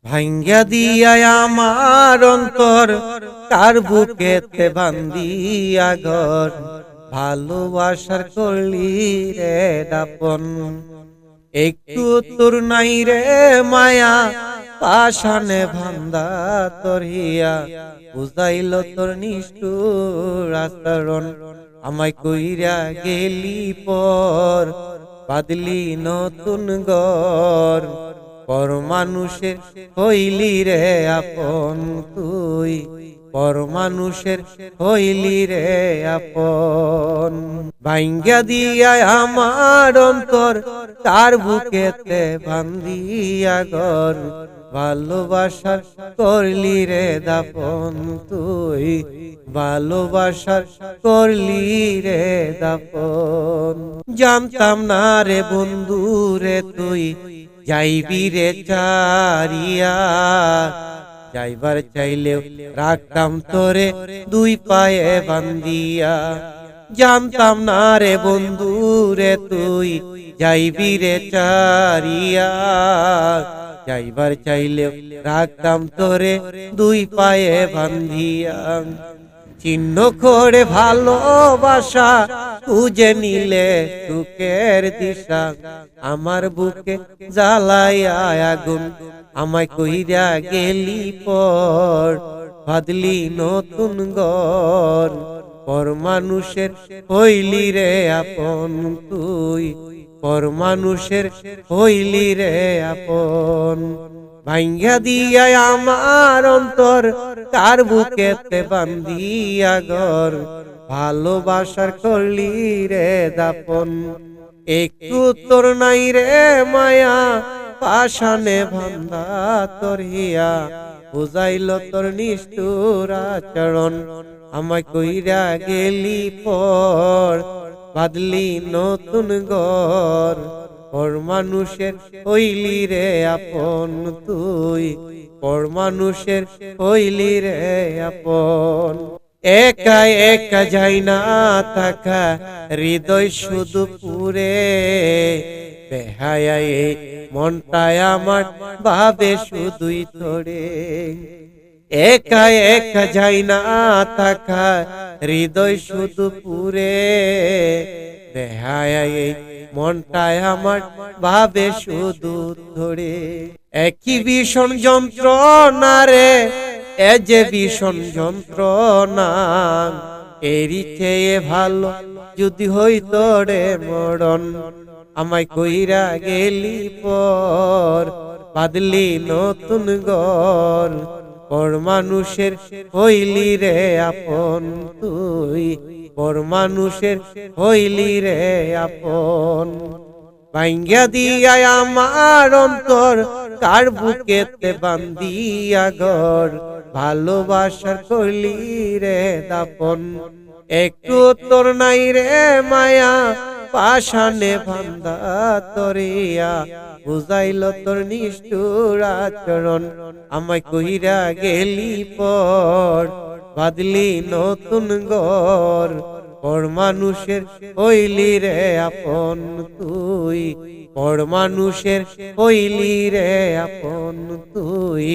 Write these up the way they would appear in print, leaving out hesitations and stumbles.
ভাঙ্গা দিয়া আমার অন্তর কার বুকেতে বান্দিয়া ঘর ভালোবাসার করলি রে দাপন। একটু তোর নাই রে মায়া পাশানে ভান্দা তরিয়া বুঝাইল তোর নিষ্ঠুর আচরণ। আমায় কইরা গেলি পর বাদলি নতুন ঘর, পর মানুষের হইলি রে আপন তুই, পর মানুষের হইলি রে আপন। ভাঙ্গা দিয়া আমার অন্তর তার বুকেতে বান্ধিয়া ঘর ভালোবাসার করলি রে দাপন তুই, ভালোবাসার করলি রে দাপন। জানতাম না রে বন্ধু রে তুই যাইবি রে চারিয়া, যাইবার চাইলেও রাখতাম তোরে দুই পায়ে বান্দিয়া। জানতাম না রে বন্ধু রে তুই যাইবি রে চারিয়া, যাইবার চাইলেও রাখতাম তোরে দুই পায়ে বান্ধিয়া। চিহ্ন করে ভালোবাসা খুঁজে নিলে সুখের দিশা, আমার বুকে জ্বালাইয়া আগুন আমায় কইরা গেলি পর বাদলি নতুন ঘর, পর মানুষের হইলি রে আপন তুই, পর মানুষের হইলি রে আপন। ভাঙ্গা দিয়া আমার অন্তর কার বুকেতে বান্ধিয়া ঘর ভালোবাসার করলি রে দাপন। একটু তোর নাই রে মায়া পাশানে ভান্দা তরিয়া বুঝাইল তোর নিষ্ঠুর আচরণ। আমায় কইরা গেলি পর বাদলি নতুন ঘর, পর মানুষের হইলি রে আপন তুই, পর মানুষের হইলি রে আপন। একা একা যাই না থাকা হৃদয় শুধু পুরে, বেহায়া মনটায় আমার ভাবে শুধুই তোরে। একা একা যাই না থাকা হৃদয় শুধু পুরে, বেহায়া মনটায় আমার ভাবে শুধু ধরে। একই ভীষণ যন্ত্রণা রে এ যে ভীষণ যন্ত্রণা, এরই চেয়ে ভালো যদি হইতো রে মরণ। আমায় কইরা গেলি পর বাদলি নতুন ঘর, পর মানুষের হইলি রে আপন তুই, পর মানুষের হইলি রে আপন। ভাঙ্গা দিয়া আমার অন্তর কার বুকেতে বান্ধিয়া ঘর ভালোবাসার করলি রে দাপন। একটু তোর নাই রে মায়া পাশানে ভান্দা তরিয়া বুঝাইল তোর নিষ্ঠুর আচরণ। আমায় কইরা গেলি পর বাদলি নতুন ঘর, পর মানুষের হইলি রে আপন তুই, পর মানুষের হইলি রে আপন তুই,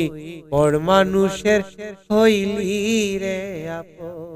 পর মানুষের হইলি রে আপন।